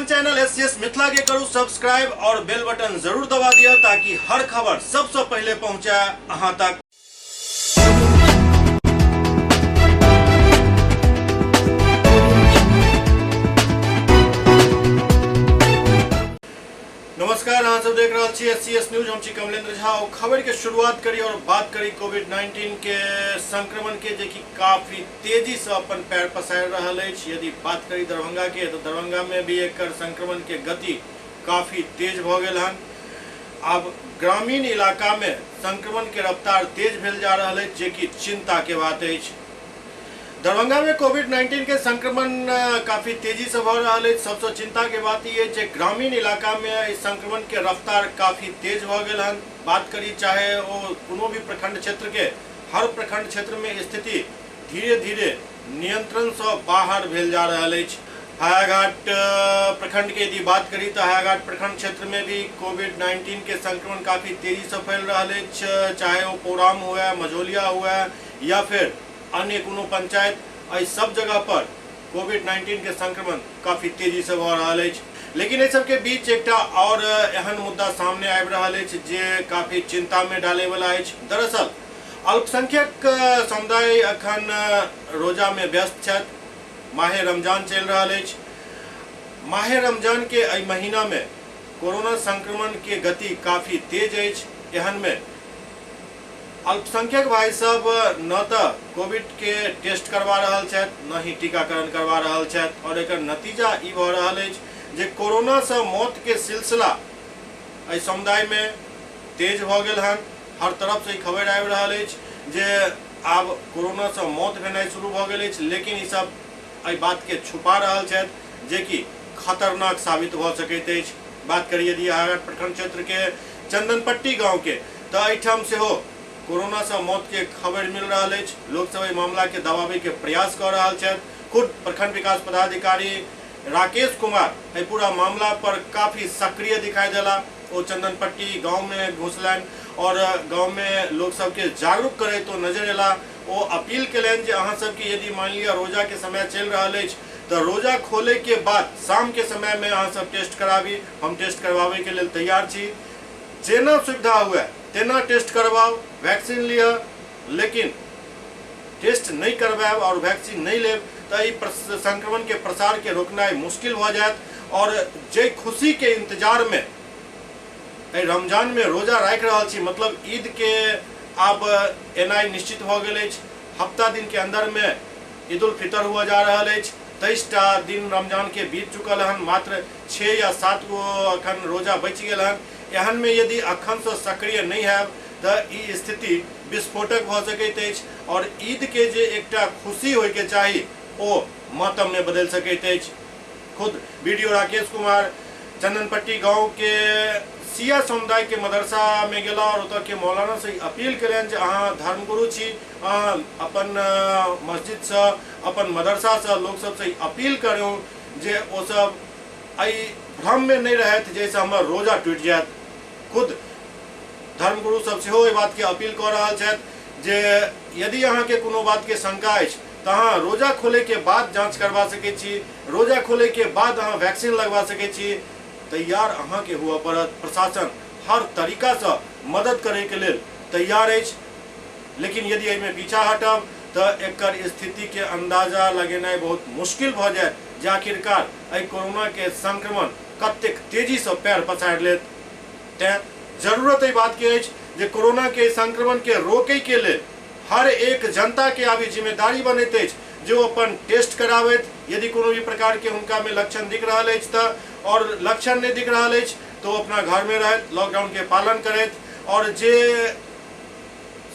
अपन channel SCS Mithila के करू subscribe और बेल बटन जरूर दबा दिया ताकि हर खबर सबसे पहले पहुंचे अहां तक। नमस्कार, अहाँ सब देख रहा छी एससीएस न्यूज। हम छी कमलेंद्र झा। और खबर के शुरुआत करी और बात करी कोविड-19 के संक्रमण के जे कि काफी तेजी से अपन पैर पसार रहा है। यदि बात करी दरभंगा के तो दरभंगा में भी एक संक्रमण के गति काफी तेज भ गेल हन। अब ग्रामीण इलाका में संक्रमण के रफ्तार तेज भेल जा रहा है, जे कि चिंता के बात है। दरभंगा में कोविड-19 के संक्रमण काफी तेजी से बढ़ रहा है। सबसे चिंता के बात ये है ग्रामीण इलाका में इस संक्रमण के रफ्तार काफी तेज भ गेल हन। बात करी चाहे वो कोनो भी प्रखंड क्षेत्र के, हर प्रखंड क्षेत्र में स्थिति धीरे धीरे नियंत्रण से बाहर भेल जा रहा है। हायाघाट प्रखंड के यदि बात करी तो हायाघाट प्रखंड क्षेत्र में भी कोविड-19 के संक्रमण काफी तेजी से फैल रहा है। चाहे वो पोराम हुआ, मझोलिया हुआ या फिर अन्य कोनो पंचायत, सब जगह पर कोविड-19 के संक्रमण काफी तेजी से बढ़ रहा है। लेकिन इस सब के बीच एक और एहन मुद्दा सामने आबि रहा है जे काफी चिंता में डाले वाला है। दरअसल अल्पसंख्यक समुदाय अखन रोजा में व्यस्त छथि। माहे रमजान चल रहा है। माहे रमजान के एहि महीना में कोरोना संक्रमण के गति काफी तेज है। एहन में अल्पसंख्यक भाई सब न तो कोविड के टेस्ट करवा रहा है, न ही टीकाकरण करवा रहा है। और एक नतीजा ई भ रहा है जे कोरोना से मौत के सिलसिला एहि समुदाय में तेज भ गेल हन। हर तरफ से खबर आबि रहा है जे आब कोरोना से मौत भेनाइ शुरू भ गेल अछि। लेकिन ई सब एहि बात के छुपा रहा है, जे कि खतरनाक साबित भ सकैत अछि। बात करिए यदि हायाघाट प्रखंड क्षेत्र के चंदनपट्टी गाँव के तो एहिठाम से हो कोरोना से मौत के खबर मिल रहा है। लोग सब एहि मामला के दबावे के प्रयास कर रहा है। खुद प्रखंड विकास पदाधिकारी राकेश कुमार एहि पूरा मामला पर काफी सक्रिय दिखाई देला। वो चंदनपट्टी गांव में घुसलन और गांव में लोग सबके जागरूक करे तो नजर एला। वो अपील कलन जे अहाँ सबके यदि मान लिया रोजा के समय चल रहा है तो रोजा खोले के बाद शाम के समय में अहाँ सब टेस्ट कराबी। हम टेस्ट करवावे के लिए तैयार छी। जेना सुविधा हुआ तेना टेस्ट करवाओ, वैक्सीन लिया। लेकिन टेस्ट नहीं करवाएब और वैक्सीन नहीं लेब तो संक्रमण के प्रसार के रोकना मुश्किल हो जाए। और जे खुशी के इंतजार में रमजान में रोजा राख रहा छी, मतलब ईद के अब एनाई निश्चित हो गए। हफ्ता दिन के अंदर में ईद उल फितर हुआ जा रहा है। 23टा दिन रमजान के बीत चुकल हन। मात्र 6 या 7 गो अखन रोजा बच गए हन। एहन में यदि अखन से सक्रिय नहीं है तो ई स्थिति विस्फोटक हो सकैत अछि और ईद के जे एकटा खुशी होय के चाही ओ मातम में बदल सकैत अछि। खुद वीडियो राकेश कुमार चंदनपट्टी गांव के सिया समुदाय के मदरसा में गेला और ओतऽ के मौलाना से अपील करें जे अहाँ धर्मगुरु छी, अहाँ अपन मस्जिद से, अपन मदरसा से लोग सब से अपील करूँ जे ओ सब एहि भ्रम में नहीं रहत जैसे हमर रोजा टूट जायत। खुद धर्मगुरु सब सेहो एहि बात के अपील कर रहा है जे यदि अहाँ के कोनो बात के शंका अछि तो अहाँ रोजा खोले के बाद जांच करवा सके छी। रोजा खोले के बाद अहाँ वैक्सीन लगवा सके छी। तैयार अहाँ के हुआ पड़त। प्रशासन हर तरीका से मदद करे के लेल तैयार अछि। लेकिन यदि एहिमे पीछा हटब तो एकर स्थिति के अंदाजा लगेनाइ बहुत मुश्किल भ जायत जे आखिरकार एहि कोरोना के संक्रमण कतेक तेजी से पैर पसार लेत। तें जरूरत एहि बात के अछि जे कोरोना के संक्रमण के रोके के लिए हर एक जनता के आबी जिम्मेदारी बनैत अछि जो अपन टेस्ट करावैत। यदि कोनो भी प्रकार के उनका में लक्षण दिख रहा है तो, और लक्षण नहीं दिख रहा है तो अपना घर में रहत, लॉकडाउन के पालन करत और जे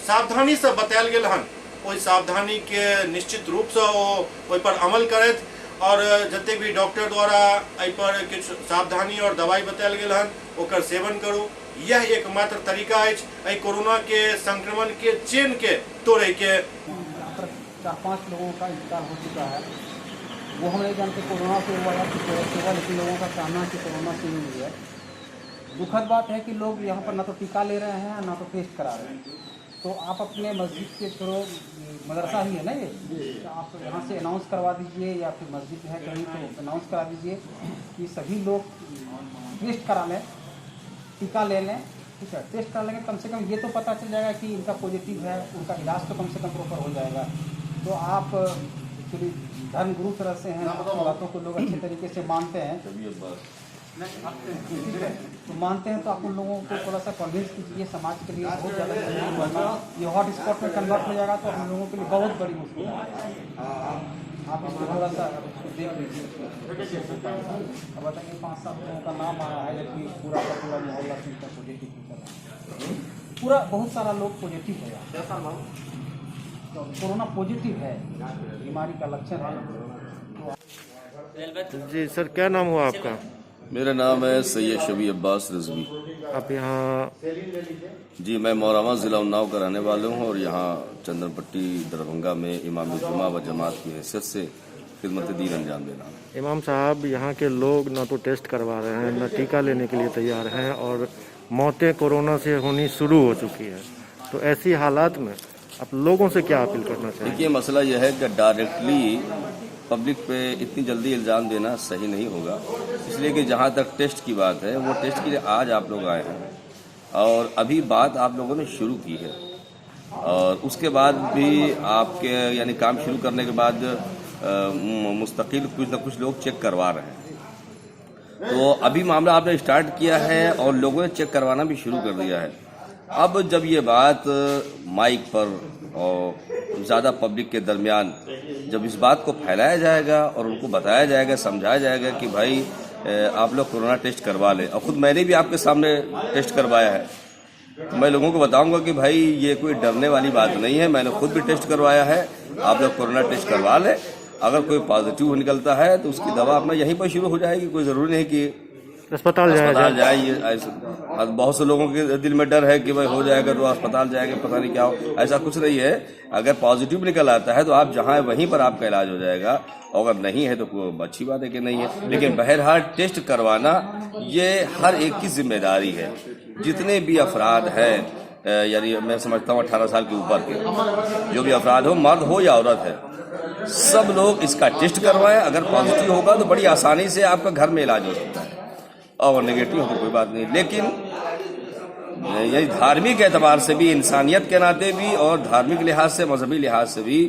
सावधानी से बतायल गेल हन ओहि सावधानी के निश्चित रूप से ओहि पर अमल करत। और जते भी डॉक्टर द्वारा एहि पर किछ सावधानी और दवाई बतायल गेल हन ओकर सेवन करू। यह एकमात्र तरीका है कोरोना के संक्रमण के चेन के तोड़े के। 4-5 लोगों का इंतकाल हो चुका है। वो हम नहीं जानते कोरोना से हुआ या केवल लेकिन लोगों का कहना है कि कोरोना से ही हुई है। दुखद बात है कि लोग यहाँ पर ना तो टीका ले रहे हैं ना तो टेस्ट करा रहे हैं। तो आप अपने मस्जिद के थ्रू, मदरसा ही है ना ये, तो आप यहाँ से अनाउंस करवा दीजिए, या फिर मस्जिद है कहीं तो अनाउंस करा दीजिए कि सभी लोग टेस्ट करा लें, टीका ले लें। ठीक है, टेस्ट करा लेंगे, कम से कम ये तो पता चल जाएगा कि इनका पॉजिटिव है, उनका इलाज तो कम से कम प्रॉपर हो जाएगा। तो आप एक्चुअली धर्म गुरु तरह से हैं, बातों को लोग अच्छे तरीके से मानते हैं, ठीक है, तो मानते हैं, तो आप उन लोगों को थोड़ा सा कन्विंस कीजिए। समाज के लिए बहुत ज़्यादा जरूरी, वरना ये हॉट स्पॉट में कन्वर्ट हो जाएगा तो हम लोगों के लिए बहुत बड़ी मुश्किल है। आप इसको थोड़ा सा देख लीजिए। अब बताइए 5-7 लोगों का नाम आ रहा है, जबकि पूरा का पूरा मोहल्ला से इनका पॉजिटिव हो रहा है, पूरा बहुत सारा लोग पॉजिटिव है, तो कोरोना पॉजिटिव है, बीमारी का लक्षण है। जी सर, क्या नाम हुआ आपका? मेरा नाम है सैयद शबी अब्बास रिजवी। आप यहाँ? जी, मैं मोरामा ज़िला उन्नाव का रहने वाला हूँ और यहाँ चंदनपट्टी दरभंगा में इमाम जुमा व जमात की हैसियत से खिदमत दीन अंजाम दे रहा हूँ। इमाम साहब, यहाँ के लोग ना तो टेस्ट करवा रहे हैं, ना टीका लेने के लिए तैयार हैं, और मौतें कोरोना से होनी शुरू हो चुकी है। तो ऐसी हालात में आप लोगों से क्या अपील करना चाहिए? देखिए, मसला यह है कि डायरेक्टली पब्लिक पे इतनी जल्दी इल्ज़ाम देना सही नहीं होगा, इसलिए कि जहाँ तक टेस्ट की बात है, वो टेस्ट के लिए आज आप लोग आए हैं और अभी बात आप लोगों ने शुरू की है, और उसके बाद भी आपके यानी काम शुरू करने के बाद मुस्तकिल कुछ न कुछ लोग चेक करवा रहे हैं। तो अभी मामला आपने स्टार्ट किया है और लोगों ने चेक करवाना भी शुरू कर दिया है। अब जब ये बात माइक पर और ज़्यादा पब्लिक के दरमियान जब इस बात को फैलाया जाएगा और उनको बताया जाएगा, समझाया जाएगा कि भाई आप लोग कोरोना टेस्ट करवा लें, और ख़ुद मैंने भी आपके सामने टेस्ट करवाया है, तो मैं लोगों को बताऊंगा कि भाई ये कोई डरने वाली बात नहीं है, मैंने खुद भी टेस्ट करवाया है, आप लोग कोरोना टेस्ट करवा लें। अगर कोई पॉजिटिव निकलता है तो उसकी दवा अपना यहीं पर शुरू हो जाएगी, कोई ज़रूरी नहीं कि अस्पताल जाइए। बहुत से लोगों के दिल में डर है कि भाई हो जाएगा तो अस्पताल जाएंगे, पता नहीं क्या हो, ऐसा कुछ नहीं है। अगर पॉजिटिव निकल आता है तो आप जहाँ है वहीं पर आपका इलाज हो जाएगा, और अगर नहीं है तो कोई अच्छी बात है कि नहीं है। लेकिन बहरहाल टेस्ट करवाना ये हर एक की जिम्मेदारी है। जितने भी अफराद हैं, यानी मैं समझता हूँ 18 साल के ऊपर के जो भी अफराद हो, मर्द हो या औरत है, सब लोग इसका टेस्ट करवाएं। अगर पॉजिटिव होगा तो बड़ी आसानी से आपका घर में इलाज हो सकता है, और नेगेटिव हो तो कोई बात नहीं। लेकिन यही धार्मिक एतबार से भी, इंसानियत के नाते भी, और धार्मिक लिहाज से, मजहबी लिहाज से भी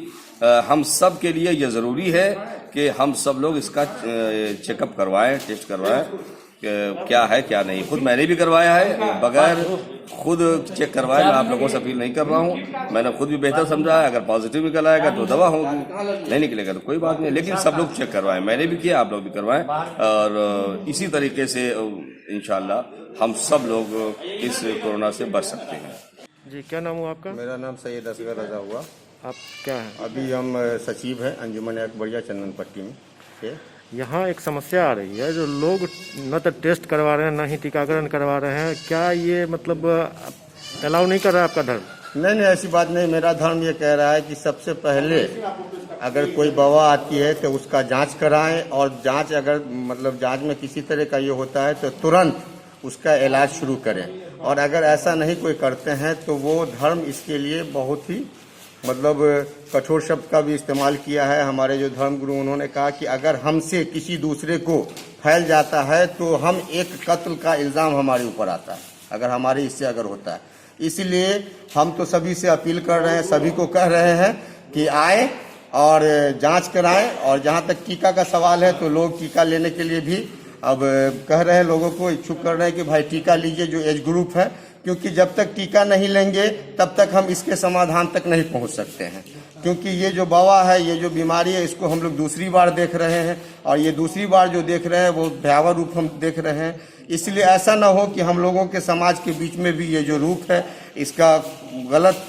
हम सब के लिए ये ज़रूरी है कि हम सब लोग इसका चेकअप करवाएं, टेस्ट करवाएं, क्या है क्या नहीं। खुद मैंने भी करवाया है, बगैर खुद चेक करवाए मैं आप लोगों से अपील नहीं कर रहा हूँ। मैंने खुद भी बेहतर समझा है, अगर पॉजिटिव निकल आएगा तो दवा होगी, नहीं निकलेगा तो कोई बात नहीं। लेकिन सब लोग चेक करवाएं, मैंने भी किया, आप लोग भी करवाएं, और इसी तरीके से इंशाल्लाह हम सब लोग इस कोरोना से बच सकते हैं। जी, क्या नाम हुआ आपका? मेरा नाम सैयद असगर रजा हुआ। आप क्या हैं? अभी हम सचिव हैं अंजुमन अकबरिया चंदनपट्टी में के। यहाँ एक समस्या आ रही है, जो लोग न तो टेस्ट करवा रहे हैं, न ही टीकाकरण करवा रहे हैं। क्या ये मतलब अलाउ नहीं कर रहा है आपका धर्म? नहीं, ऐसी बात नहीं। मेरा धर्म ये कह रहा है कि सबसे पहले अगर कोई वबा आती है तो उसका जांच कराएं, और जांच अगर मतलब जांच में किसी तरह का ये होता है तो तुरंत उसका इलाज शुरू करें। और अगर ऐसा नहीं कोई करते हैं तो वो धर्म इसके लिए बहुत ही मतलब कठोर शब्द का भी इस्तेमाल किया है। हमारे जो धर्म गुरु, उन्होंने कहा कि अगर हमसे किसी दूसरे को फैल जाता है तो हम एक कत्ल का इल्ज़ाम हमारे ऊपर आता है, अगर हमारे इससे अगर होता है। इसलिए हम तो सभी से अपील कर रहे हैं, सभी को कह रहे हैं कि आए और जांच कराएं। और जहां तक टीका का सवाल है तो लोग टीका लेने के लिए भी अब कह रहे हैं, लोगों को इच्छुक कर रहे हैं कि भाई टीका लीजिए जो एज ग्रुप है, क्योंकि जब तक टीका नहीं लेंगे तब तक हम इसके समाधान तक नहीं पहुंच सकते हैं। क्योंकि ये जो वबा है, ये जो बीमारी है, इसको हम लोग दूसरी बार देख रहे हैं, और ये दूसरी बार जो देख रहे हैं वो भयावह रूप हम देख रहे हैं। इसलिए ऐसा ना हो कि हम लोगों के समाज के बीच में भी ये जो रूप है इसका गलत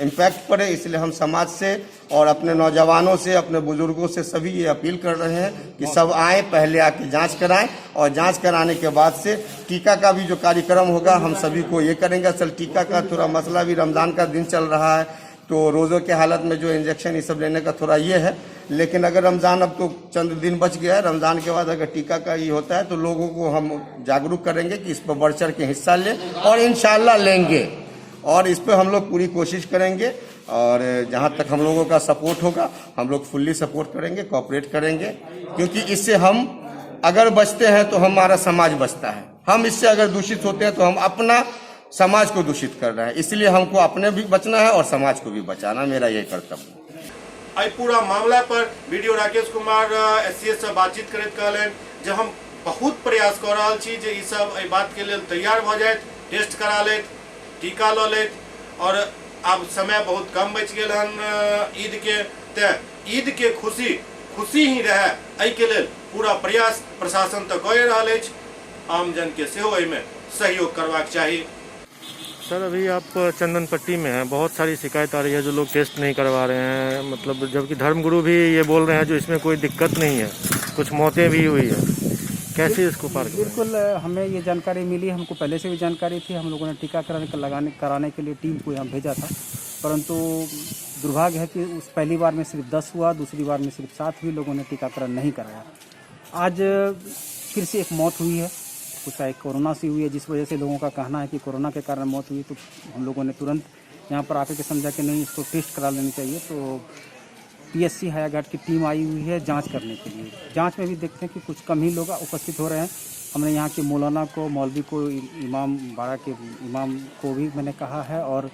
इम्पैक्ट पड़े। इसलिए हम समाज से और अपने नौजवानों से, अपने बुजुर्गों से सभी ये अपील कर रहे हैं कि सब आए, पहले आके जांच कराएं, और जांच कराने के बाद से टीका का भी जो कार्यक्रम होगा हम सभी को ये करेंगे। असल टीका का थोड़ा मसला भी, रमज़ान का दिन चल रहा है तो रोज़ों के हालत में जो इंजेक्शन ये सब लेने का थोड़ा ये है। लेकिन अगर रमज़ान, अब तो चंद दिन बच गया है, रमज़ान के बाद अगर टीका का ये होता है तो लोगों को हम जागरूक करेंगे कि इस पर बढ़ चढ़ के हिस्सा लें, और इंशाल्लाह लेंगे। और इस पर हम लोग पूरी कोशिश करेंगे और जहाँ तक हम लोगों का सपोर्ट होगा हम लोग फुल्ली सपोर्ट करेंगे, कोऑपरेट करेंगे, क्योंकि इससे हम अगर बचते हैं तो हमारा समाज बचता है। हम इससे अगर दूषित होते हैं तो हम अपना समाज को दूषित कर रहे हैं, इसलिए हमको अपने भी बचना है और समाज को भी बचाना, मेरा यही कर्तव्य है। आई पूरा मामला पर वीडियो राकेश कुमार एससीएस से बातचीत करैत कहलन जे हम बहुत प्रयास कर रहा छी जे ई सब एहि बात के लिए तैयार भ जाए, टेस्ट करा लेत, टीका ल लेत, और अब समय बहुत कम बच गेल हन ईद के, ते ईद के खुशी ही रहे एहि के लेल पूरा प्रयास प्रशासन तो कऽ रहल अछि, आम जन के सेहो एहिमे सहयोग करबाक चाहिए। सर अभी आप चंदन पट्टी में हैं, बहुत सारी शिकायत आ रही है जो लोग टेस्ट नहीं करवा रहे हैं, मतलब जबकि धर्मगुरु भी ये बोल रहे हैं जो इसमें कोई दिक्कत नहीं है, कुछ मौतें भी हुई है, कैसे इसको पार करें? बिल्कुल हमें ये जानकारी मिली, हमको पहले से भी जानकारी थी। हम लोगों ने टीकाकरण कराने के लिए टीम को यहाँ भेजा था, परंतु दुर्भाग्य है कि उस पहली बार में सिर्फ 10 हुआ, दूसरी बार में सिर्फ 7 हुई, लोगों ने टीकाकरण नहीं कराया। आज फिर से एक मौत हुई है, कुछ एक कोरोना से हुई है, जिस वजह से लोगों का कहना है कि कोरोना के कारण मौत हुई। तो हम लोगों ने तुरंत यहाँ पर आकर के समझा कि नहीं, इसको टेस्ट करा लेनी चाहिए। तो पीएससी हायाघाट की टीम आई हुई है जांच करने के लिए। जांच में भी देखते हैं कि कुछ कम ही लोग उपस्थित हो रहे हैं। हमने यहाँ के मौलाना को, मौलवी को, इमाम बाड़ा के इमाम को भी मैंने कहा है, और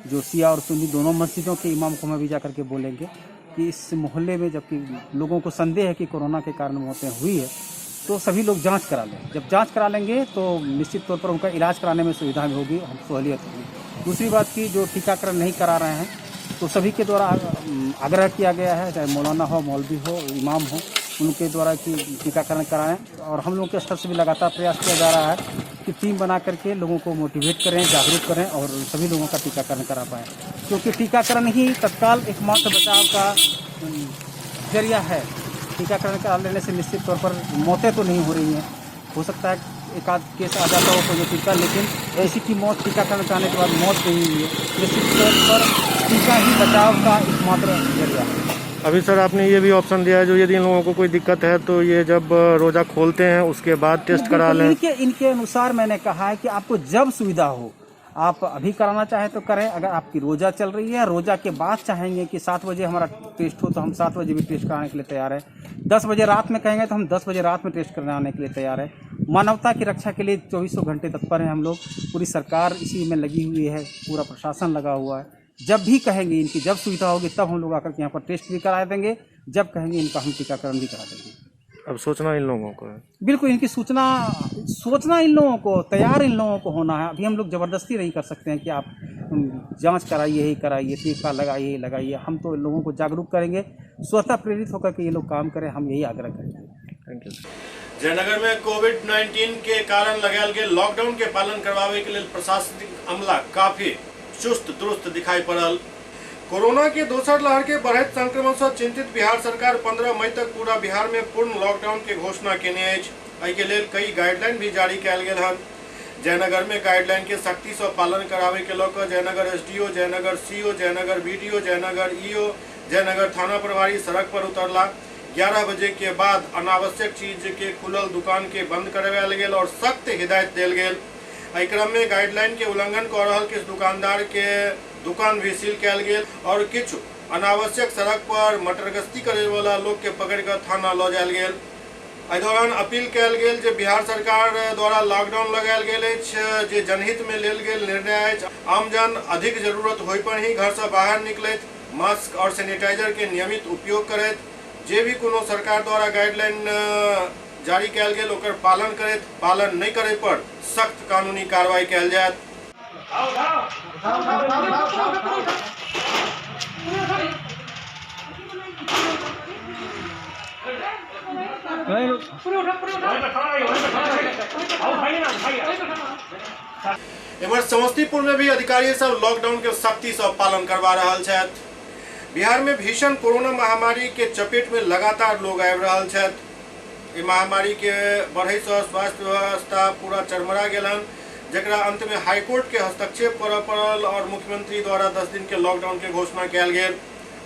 जो शिया और सुन्नी दोनों मस्जिदों के इमाम को मैं भी जाकर के बोलेंगे कि इस मोहल्ले में जबकि लोगों को संदेह है कि कोरोना के कारण मौतें हुई है, तो सभी लोग जांच करा लें। जब जांच करा लेंगे तो निश्चित तौर पर उनका इलाज कराने में सुविधा भी होगी, हम सहूलियत होगी। दूसरी बात की जो टीकाकरण नहीं करा रहे हैं तो सभी के द्वारा आग्रह किया गया है, चाहे मौलाना हो, मौलवी हो, इमाम हो, उनके द्वारा कि टीकाकरण कराएं। और हम लोगों के स्तर से भी लगातार प्रयास किया जा रहा है कि टीम बना करके लोगों को मोटिवेट करें, जागरूक करें और सभी लोगों का टीकाकरण करा पाएँ, क्योंकि टीकाकरण ही तत्काल एकमात्र बचाव का जरिया है। टीकाकरण करा लेने से निश्चित तौर पर मौतें तो नहीं हो रही हैं, हो सकता है एक आध केस आ जाता हो कोई टीका, लेकिन ऐसी की मौत टीकाकरण कराने के बाद मौत नहीं हुई है। निश्चित तौर पर टीका ही बचाव का एकमात्र जरिया है। अभी सर आपने ये भी ऑप्शन दिया है जो यदि इन लोगों को कोई दिक्कत है तो ये जब रोजा खोलते हैं उसके बाद टेस्ट करा लें। इनके अनुसार मैंने कहा है कि आपको जब सुविधा हो, आप अभी कराना चाहें तो करें। अगर आपकी रोजा चल रही है, रोजा के बाद चाहेंगे कि 7 बजे हमारा टेस्ट हो तो हम 7 बजे भी टेस्ट कराने के लिए तैयार है। 10 बजे रात में कहेंगे तो हम 10 बजे रात में टेस्ट कराने के लिए तैयार है। मानवता की रक्षा के लिए 24 घंटे तत्पर हैं हम लोग। पूरी सरकार इसी में लगी हुई है, पूरा प्रशासन लगा हुआ है। जब भी कहेंगे, इनकी जब सुविधा होगी तब हम लोग आकर के यहाँ पर टेस्ट भी करा देंगे, जब कहेंगे इनका हम टीकाकरण भी करा देंगे। अब सोचना इन लोगों को है, बिल्कुल इनकी सोचना इन लोगों को, तैयार इन लोगों को होना है। अभी हम लोग ज़बरदस्ती नहीं कर सकते हैं कि आप जांच कराइए ही कराइए, टीका लगाइए लगाइए। हम तो इन लोगों को जागरूक करेंगे, स्वतः प्रेरित होकर के ये लोग काम करें, हम यही आग्रह करेंगे। Thank you. जयनगर में कोविड-19 के कारण लगायल गेल लॉकडाउन के पालन करवावे के लिए प्रशासनिक अमला काफी चुस्त दुरुस्त दिखाई पड़ल। कोरोना के दोसर लहर के बढ़त संक्रमण से चिंतित बिहार सरकार 15 मई तक पूरा बिहार में पूर्ण लॉकडाउन के घोषणा केने अछि। एहि के लेल कई गाइडलाइन भी जारी कयल गेल हन। जयनगर में गाइडलाइन के सख्ती से पालन करावे के लऽ Jaynagar SDO, Jaynagar CO, Jaynagar BDO, Jaynagar EO, Jaynagar थाना प्रभारी सड़क पर उतरला। 11 बजे के बाद अनावश्यक चीज के खुलल दुकान के बंद करवायल गेल और सख्त हिदायत देल गेल। एहि क्रम में गाइडलाइन के उल्लंघन कर रहल किछु दुकानदार के दुकान भी सील कयल गेल और किछु अनावश्यक सड़क पर मटरगश्ती करे वाला लोग के पकड़ कर थाना लऽ जायल गेल। एहि दौरान अपील कयल गेल जे बिहार सरकार द्वारा लॉकडाउन लगायल गेल अछि, जे जनहित में लेल गेल निर्णय अछि। आमजन अधिक जरूरत होय पर ही घर से बाहर निकलैत, मास्क और सैनिटाइजर के नियमित उपयोग करैत, जे भी कोनो सरकार द्वारा गाइडलाइन जारी कयल गेल ओकर पालन करैत, पालन नहीं करे पर सख्त कानूनी कार्रवाई कयल जायत। इमहर समस्तीपुर में भी अधिकारी सब लॉकडाउन के सख्ती से पालन करवा रहल छथि। बिहार में भीषण कोरोना महामारी के चपेट में लगातार लोग आबि रहल छथि। ई महामारी के बढ़ै से स्वास्थ्य व्यवस्था पूरा चरमरा गेलन, जकरा अंत में हाईकोर्ट के हस्तक्षेप करऽ पड़ल और मुख्यमंत्री द्वारा 10 दिन के लॉकडाउन के घोषणा कयल गेल।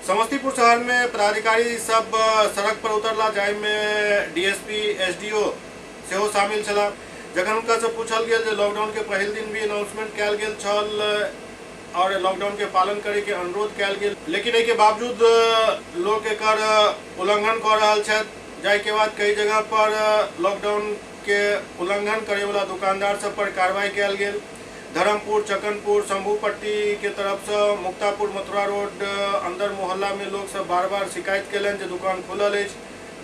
समस्तीपुर शहर में पदाधिकारी सब सड़क पर उतरला, जाहि में डीएसपी, एसडीओ सेहो शामिल छला। जखन हुनका से पूछल गेल जे लॉकडाउन के पहिल दिन भी अनाउंसमेंट कयल गेल छल, और लॉकडाउन के पालन करे के अनुरोध कयल गेल, लेकिन एके बावजूद लोग एकर उल्लंघन कर रहल छथि। जाय के बाद कई जगह पर लॉकडाउन के उल्लंघन करे वाला दुकानदार सब पर कार्रवाई कयल गेल। धर्मपुर, चकनपुर, शंभूपट्टी के तरफ से मुक्तापुर, मथुरा रोड अंदर मोहल्ला में लोग सब बार बार शिकायत केलन जे दुकान खुलल अछि,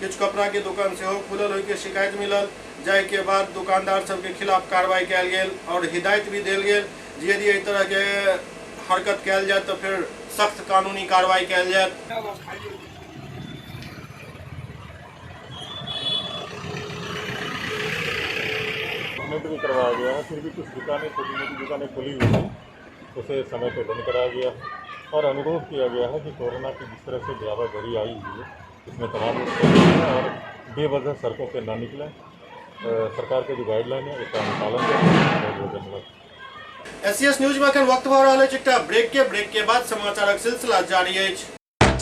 किछु कपड़ा के दुकान सेहो खुलल होय के शिकायत मिलल। जाय के बाद दुकानदार सब के खिलाफ कार्रवाई कयल गेल और हिदायत भी देल गेल जे यदि एहि तरह के हरकत कयल जाय तो फिर सख्त कानूनी कार्रवाई कयल जाय। भी करवाया गया है, फिर भी कुछ दुकानें, छोटी मोटी दुकानें खुली हुई हैं, उसे समय पर बंद कराया गया और अनुरोध किया गया है कि कोरोना की जिस तरह से ज़्यादा आई हुई है, इसमें तमाम लोग सतर्क और बेवजह सड़कों पर ना निकलें। सरकार के जो गाइडलाइन है उसका अनुपालन करें। बहुत धन्यवाद। एससीएस न्यूज में अखन वक्त भ रहल अछि एकटा ब्रेक के बाद समाचारक सिलसिला जारी अछि।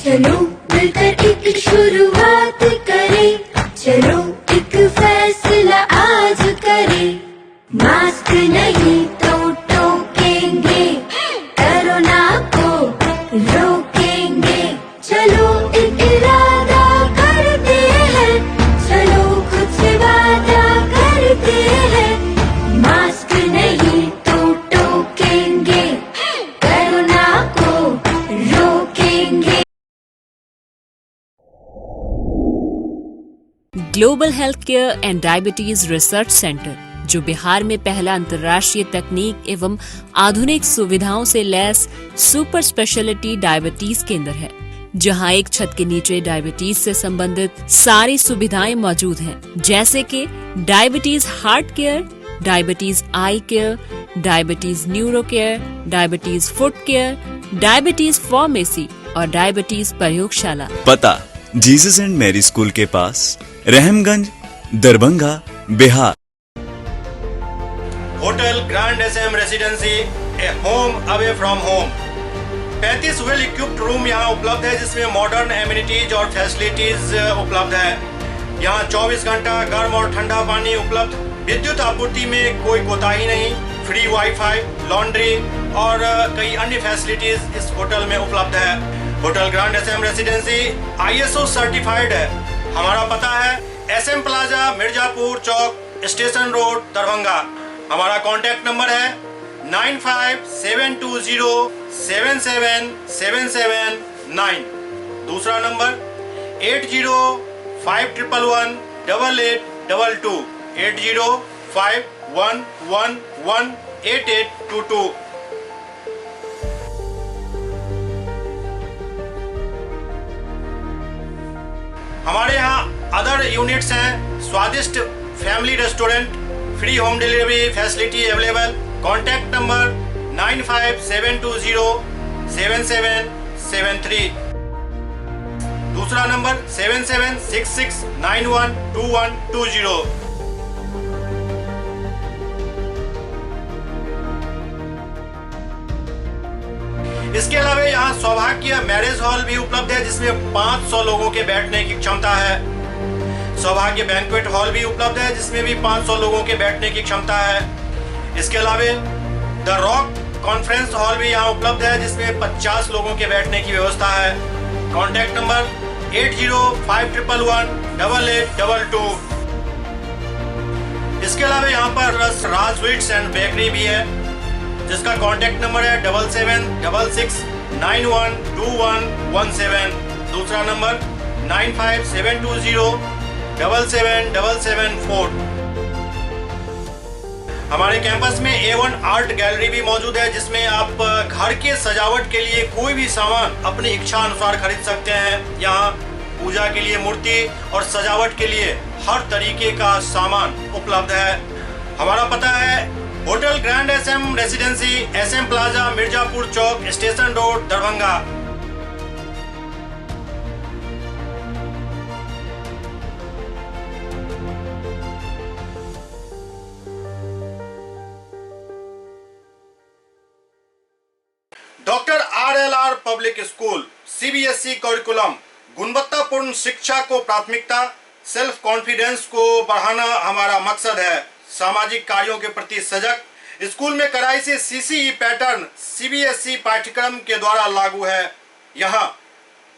चलो मिलकर एक शुरुआत करें, चलो एक फैसला आज करें, मास्क नहीं तो टोकेंगे, कोरोना को रोकेंगे, चलो एक इरादा करते हैं, चलो कुछ वादा करते हैं, मास्क नहीं तो टोकेंगे, कोरोना को रोकेंगे। Global health care and diabetes research centre, जो बिहार में पहला अंतर्राष्ट्रीय तकनीक एवं आधुनिक सुविधाओं से लैस सुपर स्पेशलिटी डायबिटीज केंद्र है, जहां एक छत के नीचे डायबिटीज से संबंधित सारी सुविधाएं मौजूद हैं, जैसे कि diabetes heart care, diabetes eye care, diabetes neuro care, diabetes foot care, diabetes pharmacy और डायबिटीज प्रयोगशाला। पता जीसस एंड मैरी स्कूल के पास, Rahamganj, Darbhanga, Bihar. Hotel grand SM residency, a home away from home. 35 well equipped room यहाँ उपलब्ध है, जिसमें modern amenities और फैसिलिटीज उपलब्ध है। यहाँ 24 घंटा गर्म और ठंडा पानी उपलब्ध, विद्युत आपूर्ति में कोई कोताही नहीं, फ्री वाईफाई, लॉन्ड्री और कई अन्य फैसिलिटीज इस होटल में उपलब्ध है। Hotel grand SM residency ISO certified है। हमारा पता है SM प्लाजा, मिर्जापुर चौक, स्टेशन रोड, दरभंगा। हमारा कॉन्टैक्ट नंबर है 9572077779। दूसरा नंबर 8051118822, 8051118822। हमारे यहाँ अदर यूनिट्स हैं, स्वादिष्ट family restaurant, free home delivery facility available. Contact number 9572077773। दूसरा नंबर 7766912120। इसके अलावा यहाँ सौभाग्य मैरिज हॉल भी उपलब्ध है, जिसमें 500 लोगों के बैठने की क्षमता है। सौभाग्य बैंक्वेट हॉल भी उपलब्ध है, जिसमें भी 500 लोगों के बैठने की क्षमता है। इसके अलावा द रॉक कॉन्फ्रेंस हॉल भी यहाँ उपलब्ध है, जिसमें 50 लोगों के बैठने की व्यवस्था है। Contact number 8051118822। इसके अलावा यहाँ पर राज स्वीट्स एंड बेकरी भी है, जिसका कॉन्टैक्ट नंबर है 7766912117। दूसरा नंबर 9572077774। हमारे कैंपस में A1 आर्ट गैलरी भी मौजूद है, जिसमें आप घर के सजावट के लिए कोई भी सामान अपनी इच्छा अनुसार खरीद सकते हैं। यहाँ पूजा के लिए मूर्ति और सजावट के लिए हर तरीके का सामान उपलब्ध है। हमारा पता है hotel grand SM residency, SM plaza, Mirzapur चौक, station road, Darbhanga. Doctor RLR public school, CBSE curriculum, गुणवत्तापूर्ण शिक्षा को प्राथमिकता, सेल्फ कॉन्फिडेंस को बढ़ाना हमारा मकसद है। सामाजिक कार्यों के प्रति सजग, स्कूल में कड़ाई से CCE पैटर्न CBSE पाठ्यक्रम के द्वारा लागू है। यहाँ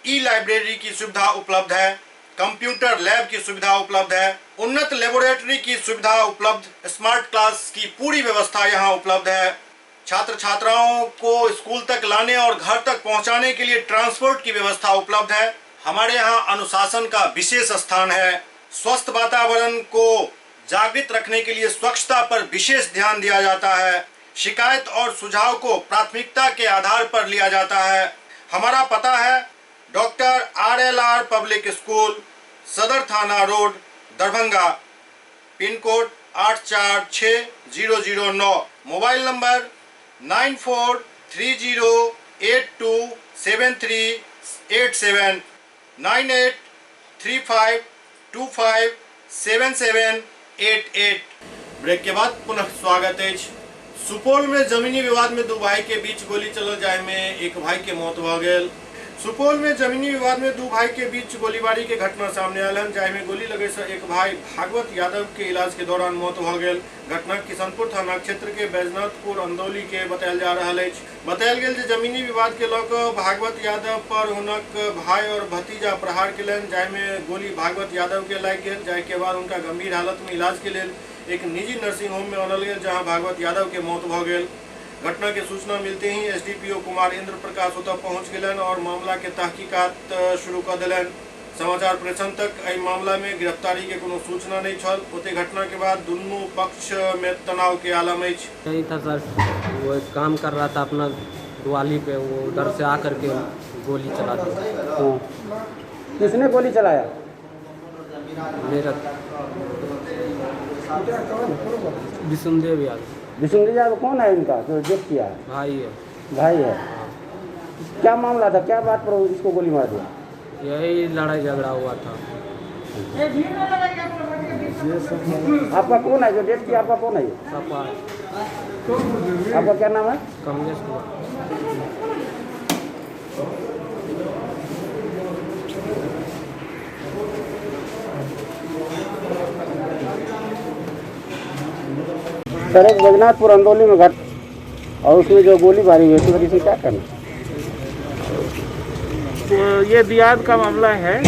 ई-लाइब्रेरी की सुविधा उपलब्ध है, कंप्यूटर लैब की सुविधा उपलब्ध है, उन्नत लेबोरेटरी की सुविधा उपलब्ध, स्मार्ट क्लास की पूरी व्यवस्था यहाँ उपलब्ध है। छात्र छात्राओं को स्कूल तक लाने और घर तक पहुंचाने के लिए ट्रांसपोर्ट की व्यवस्था उपलब्ध है। हमारे यहाँ अनुशासन का विशेष स्थान है। स्वस्थ वातावरण को जागृत रखने के लिए स्वच्छता पर विशेष ध्यान दिया जाता है। शिकायत और सुझाव को प्राथमिकता के आधार पर लिया जाता है। हमारा पता है doctor RLR public school, Sadar थाना road, Darbhanga, pin code 846009, mobile number 9430827387, 9835257788। Break के बाद पुनः स्वागत है। सुपौल में जमीनी विवाद में दो भाई के बीच गोली चलल जाय में एक भाई के मौत भ गेल। सुपौल में जमीनी विवाद में दो भाई के बीच गोलीबारी के घटना सामने आयल है, जाय में गोली लगे से एक भाई भागवत यादव के इलाज के दौरान मौत भ गेल। घटना किशनपुर थाना क्षेत्र के बैजनाथपुर अंदौली के बतायल जा रहा है। बतायल गेल जे जमीनी विवाद के लऽ कऽ भागवत यादव पर हुनक भाई और भतीजा प्रहार केलनि, जाय में गोली भागवत यादव के लागि गेल, जाय के बाद उनका गंभीर हालत में इलाज के लेल एक निजी नर्सिंग होम में आनल गेल, जहां भागवत यादव के मौत भ गेल। घटना के सूचना मिलते ही SDPO कुमार इंद्र प्रकाश ओतऽ पहुंच गेलन और मामला के तहकीकात शुरू कर देलन। समाचार प्रेषण तक एहि मामला में गिरफ्तारी के कोनो सूचना नहीं छल। ओते घटना के बाद दुनू पक्ष में तनाव के आलम अछि। नहीं था सर, वो एक काम कर रहा था अपना दिवाली पे, वो उधर से आकर के गोली चला दी। किसने गोली चलाया? मेरा विष्णुदेव यादव। विष्णुदेव यादव कौन है इनका जो डेथ किया है? भाई है। भाई है। क्या मामला था, क्या बात पर इसको गोली मार दिया? यही लड़ाई झगड़ा हुआ था। आपका कौन है जो डेथ किया? आपका कौन है? आपका क्या नाम है? कमलेश कुमार। सर एक बैजनाथपुर अंदौली में घट और उसमें जो गोली मारी हुई थी इसमें क्या करना? तो ये दियाद का मामला है।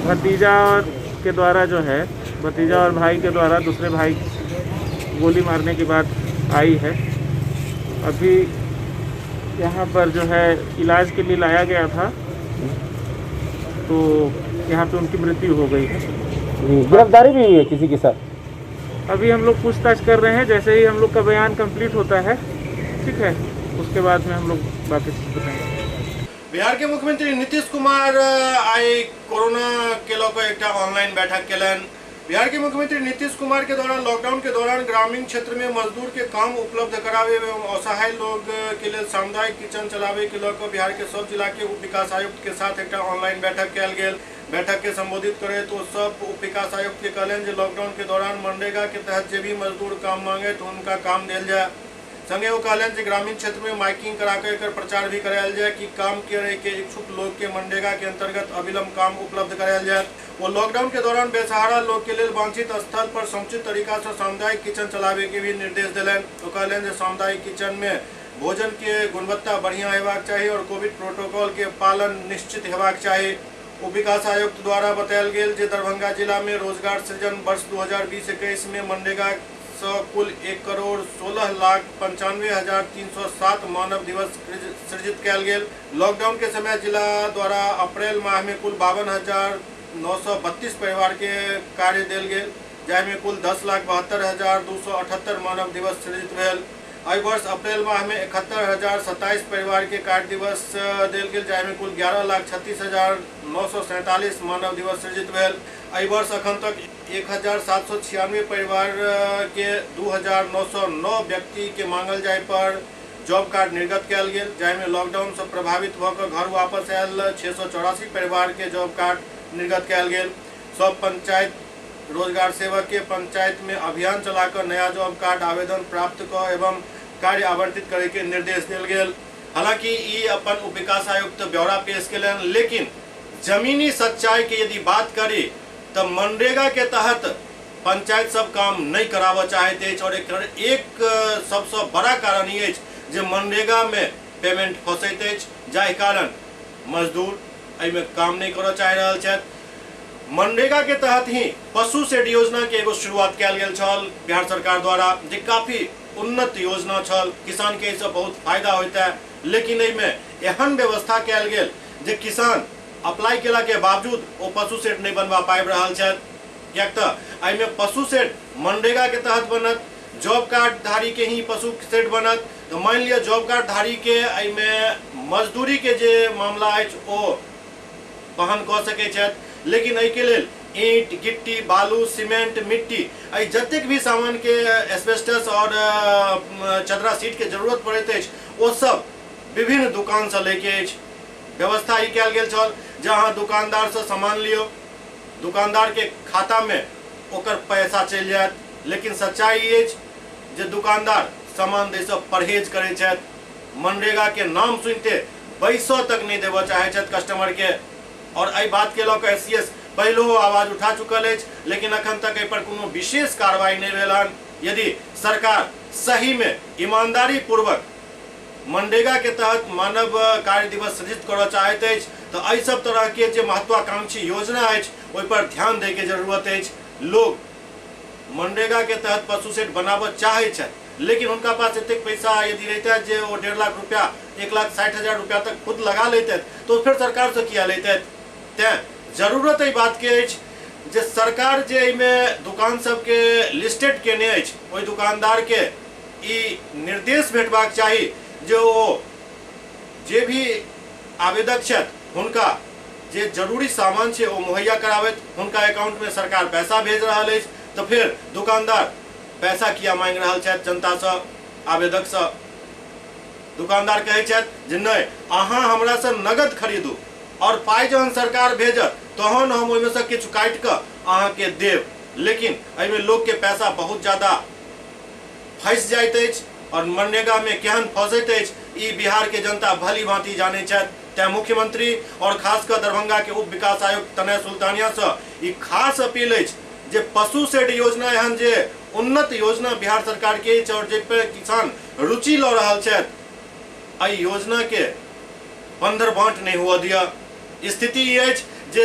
भतीजा के द्वारा जो है, भतीजा और भाई के द्वारा दूसरे भाई गोली मारने की बात आई है। अभी यहाँ पर जो है इलाज के लिए लाया गया था, तो यहाँ पे उनकी मृत्यु हो गई है। गिरफ्तारी भी हुई है किसी के साथ? अभी हम लोग पूछताछ कर रहे हैं, जैसे ही हम लोग का बयान कंप्लीट होता है, ठीक है, उसके बाद में हम लोग वापस बताएंगे। बिहार के मुख्यमंत्री नीतीश कुमार आई कोरोना के लऽ कऽ एकटा ऑनलाइन बैठक केलनि। बिहार के मुख्यमंत्री नीतीश कुमार के द्वारा लॉकडाउन के दौरान ग्रामीण क्षेत्र में मजदूर के काम उपलब्ध करावे एवं असहाय लोग के लिए सामुदायिक किचन चलावे के लऽ कऽ बिहार के सब जिला के उप विकास आयुक्त के साथ एकटा ऑनलाइन बैठक कयल गेल। बैठक के संबोधित करे तो सब उप विकास आयुक्त के कहलनि जे लॉकडाउन के दौरान मनरेगा के तहत जे भी मजदूर काम मांगे तो उनका काम देल जाए। संगे वो कहलनि जे ग्रामीण क्षेत्र में माइकिंग करा के एकर प्रचार भी करायल जाए कि काम करे के इच्छुक लोग के मनरेगा के अंतर्गत अविलंब काम उपलब्ध करायल जाए। वो लॉकडाउन के दौरान बेसहारा लोग के लिए वांछित स्थल पर समुचित तरीका से सामुदायिक किचन चलावे के भी निर्देश दिलनि। वो कहलनि जे सामुदायिक किचन में भोजन के गुणवत्ता बढ़िया हेबाक चाहिए और कोविड प्रोटोकॉल के पालन निश्चित हेबाक चाहिए। उप विकास आयुक्त द्वारा बतायल गेल जे दरभंगा जिला में रोजगार सृजन वर्ष 2020-21 में मनरेगा से कुल 1,16,95,307 मानव दिवस सृजित कयल गेल। लॉकडाउन के समय जिला द्वारा अप्रैल माह में कुल 52,932 परिवार के कार्य देल गेल, जाहिमे कुल 10,72,278 मानव दिवस सृजित भेल। एहि वर्ष अप्रैल माह में 71,027 परिवार के कार्य दिवस देल गेल, जाहिमे कुल 11,36,947 मानव दिवस सृजित भेल। एहि वर्ष अखन तक 1,796 परिवार के 2,909 व्यक्ति के मांगल जाय पर जॉब कार्ड निर्गत कयल गेल, जाहिमे लॉकडाउन से प्रभावित भऽ कऽ घर वापस आयल 684 परिवार के जॉब कार्ड निर्गत कयल गेल। सब पंचायत रोजगार सेवक के पंचायत में अभियान चलाकर नया जॉब कार्ड आवेदन प्राप्त कर एवं कार्य आवंटित करे के निर्देश दिल गेल। हालांकि ई अपन उप विकास आयुक्त ब्यौरा पेश केलन, लेकिन जमीनी सच्चाई के यदि बात करी तो मनरेगा के तहत पंचायत सब काम नहीं कराबऽ चाहैत अछि और एक सबसे बड़ा कारण ई अछि जे मनरेगा में पेमेंट फंसैत अछि, जाहि कारण मजदूर एहिमे काम नहीं करऽ चाहि रहल छथि। मनरेगा के तहत ही पशु शेड योजना के एगो शुरुआत कयल गेल छल बिहार सरकार द्वारा, जे काफी उन्नत योजना छल, किसान के इससे बहुत फायदा होता है। लेकिन एहिमे एहन व्यवस्था कयल गेल जे किसान अप्लाई केला के बावजूद वो पशु शेड नहीं बनवा पाबि रहल छथि, कियाक तऽ एहिमे पशु शेड मनरेगा के तहत बनत, जॉब कार्ड धारी के ही पशु शेड बनत। तो मान लिया जॉब कार्ड धारी के एहिमे मजदूरी के जे मामला अछि ओ वहन कऽ सकै छथि, लेकिन एहि के लेल ईंट, गिट्टी, बालू, सीमेंट, मिट्टी एहि जतेक भी सामान के एस्बेस्टस और चदरा सीट के जरूरत पड़ैत अछि ओ सब विभिन्न दुकान से लेके अछि। व्यवस्था ई कयल गेल छल जहाँ दुकानदार से सामान लियो, दुकानदार के खाता में ओकर पैसा चलि जायत, लेकिन सच्चाई ई अछि जे दुकानदार सामान दै से परहेज करै छथि। मनरेगा के नाम सुनते पैसो तक नहीं देबऽ चाहै छथि कस्टमर के, और एहि बात के लऽ कऽ SCS पहलो आवाज उठा चुकल अछि, लेकिन अखन तक एहि पर कोनो विशेष कार्रवाई नहीं भेल हन। यदि सरकार सही में ईमानदारी पूर्वक मनरेगा के तहत मानव कार्य दिवस सृजित करऽ चाहैत अछि तऽ एहि सब तरह के जे महत्वाकांक्षी योजना अछि ओहि पर ध्यान दै के जरूरत अछि। लोग मनरेगा के तहत पशु शेड बनाबऽ चाहै छथि, लेकिन उनका पास एतेक पैसा यदि रहता जे वो 1.5 लाख रुपया 1,60,000 रुपया तक खुद लगा लेते तो फिर सरकार से किया लेते। तैं जरूरत एहि बात के अछि जे सरकार जे एहिमे दुकान सबके लिस्टेड केने अछि ओहि दुकानदार के ई निर्देश भेटबाक चाही जे ओ जे भी आवेदक छथि हुनका जे जरूरी सामान छै ओ मुहैया कराबैत, हुनका अकाउंट में सरकार पैसा भेज रहल अछि तो फिर दुकानदार पैसा किया मांग रहल छथि जनता से, आवेदक से। दुकानदार कहै छथि जे नहीं अहाँ हमरा से नगद खरीदू और पाई जहन सरकार भेजत तहन हम ओहिमे से किछु काटि कऽ अहाँके देब, लेकिन एहिमे लोग के पैसा बहुत ज्यादा फंसि जाइत अछि और मनरेगा में केहन फंसैत अछि ई बिहार के जनता भली भांति जानै छथि। तैं मुख्यमंत्री और खास कर दरभंगा के उप विकास आयुक्त तनय सुल्तानिया से ई खास अपील अछि जे पशु शेड योजना एहन जे उन्नत योजना बिहार सरकार के अछि और जे पे किसान रुचि लऽ रहल छथि, एहि योजना के बंदर बांट नहीं हुआ दिया। स्थिति ई अछि जे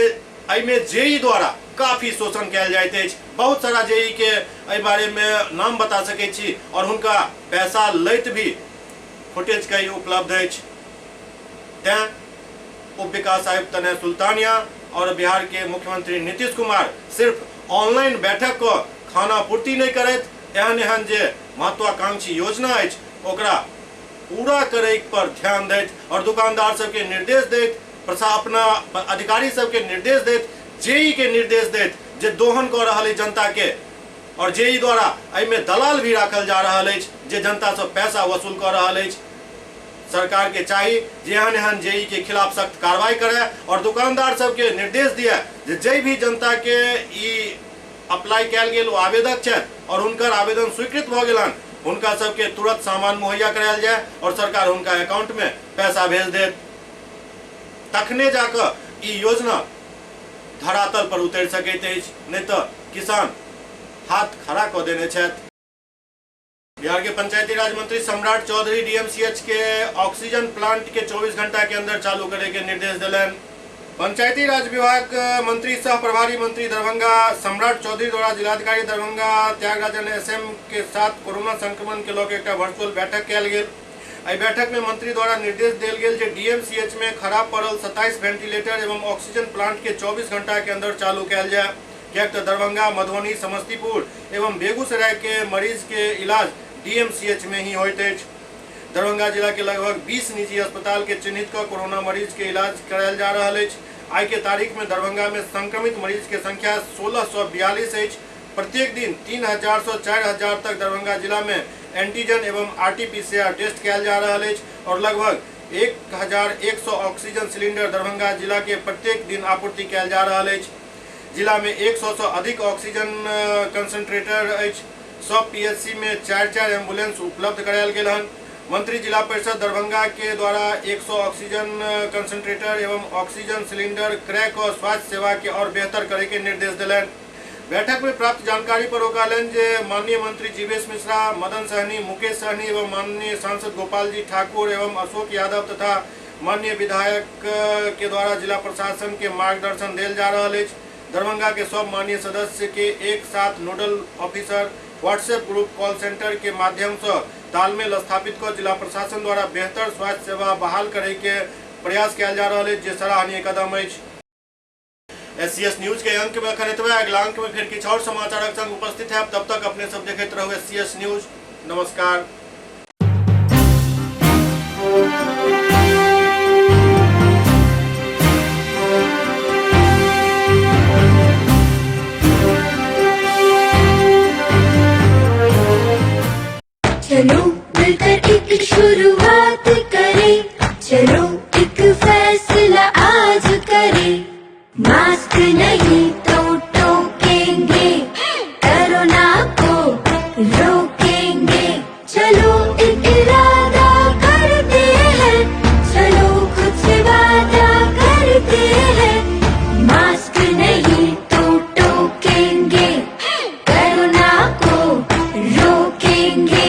एहिमे जेई द्वारा काफी शोषण कयल जाइत अछि। बहुत सारा जेई के एहि बारे में नाम बता सकै छी और हुनका पैसा लैत भी फुटेज के उपलब्ध अछि। तैं उप विकास आयुक्त तनय सुल्तानिया और बिहार के मुख्यमंत्री नीतीश कुमार सिर्फ ऑनलाइन बैठक को खाना पूर्ति नहीं करैत एहन एहन जे महत्वाकांक्षी योजना अछि ओकरा पूरा करे पर ध्यान दैत और दुकानदार सबके निर्देश दैत, अपना अधिकारी सबके निर्देश दैत, जेई के निर्देश दैत जे दोहन कऽ रहल अछि जनता के, और जेई द्वारा एहिमे दलाल भी राखल जा रहल अछि जे जनता से पैसा वसूल कऽ रहल अछि। सरकार के चाहिए जे एहन एहन जेई के खिलाफ सख्त कार्रवाई करे और दुकानदार सबके निर्देश दिया जे जे भी जनता के ई अप्लाई कयल गेल ओ आवेदक छथि और हुनकर आवेदन स्वीकृत भऽ गेलनि हुनका सबके तुरंत सामान मुहैया करायल जाए और सरकार हुनका अकाउंट में पैसा भेज देत, तखने जाकऽ ई योजना धरातल पर उतरि सकैत अछि, नहीं तो किसान हाथ खड़ा कऽ देने छथि। बिहार के पंचायती राज मंत्री सम्राट चौधरी DMCH के ऑक्सीजन प्लांट के 24 घंटा के अंदर चालू करे के निर्देश दिलनि। पंचायती राज विभाग मंत्री सह प्रभारी मंत्री दरभंगा सम्राट चौधरी द्वारा जिलाधिकारी दरभंगा त्यागराजन SM के साथ कोरोना संक्रमण के लऽ के एकटा वर्चुअल बैठक कयल गेल। एहि बैठक में मंत्री द्वारा निर्देश देल गेल जे DMCH में खराब पड़ल 27 वेंटिलेटर एवं ऑक्सीजन प्लांट के 24 घंटा के अंदर चालू कयल जाए, कियाक तऽ दरभंगा, मधुबनी, समस्तीपुर एवं बेगूसराय के मरीज के इलाज DMCH में ही होइत अछि। दरभंगा जिला के लगभग 20 निजी अस्पताल के चिन्हित कर कोरोना मरीज के इलाज करायल जा रहल अछि। आई के तारीख में दरभंगा में संक्रमित मरीज के संख्या 1642 अछि। प्रत्येक दिन 3000 से 4000 तक दरभंगा जिला में एंटीजन एवं RT-PCR टेस्ट कयल जा रहल अछि और लगभग 1100 ऑक्सीजन सिलेंडर दरभंगा जिला के प्रत्येक दिन आपूर्ति कयल जा रहल अछि। जिला में 100 से अधिक ऑक्सीजन कंसंट्रेटर अछि। सब PSC में 4-4 एम्बुलेंस उपलब्ध करायल गेल हन। मंत्री जिला परिषद दरभंगा के द्वारा 100 ऑक्सीजन कंसंट्रेटर एवं ऑक्सीजन सिलेंडर क्रय कर स्वास्थ्य सेवा के और बेहतर करे के निर्देश दिलनि। बैठक में प्राप्त जानकारी पर ओकालन जे माननीय मंत्री जीवेश मिश्रा, मदन सहनी, मुकेश सहनी एवं माननीय सांसद गोपाल जी ठाकुर एवं अशोक यादव तथा माननीय विधायक के द्वारा जिला प्रशासन के मार्गदर्शन देल जा रहा है। दरभंगा के सब माननीय सदस्य के एक साथ nodal officer WhatsApp group call centre के माध्यम से तालमेल स्थापित कर जिला प्रशासन द्वारा बेहतर स्वास्थ्य सेवा बहाल करे के प्रयास किया जा रहा है, जे सराहनीय कदम है। SCS न्यूज के अंक में अखन एतबे, अगला अंक में फिर किछु और समाचारक संग उपस्थित है। तब तक अपने सब देखते रहो SCS न्यूज। नमस्कार।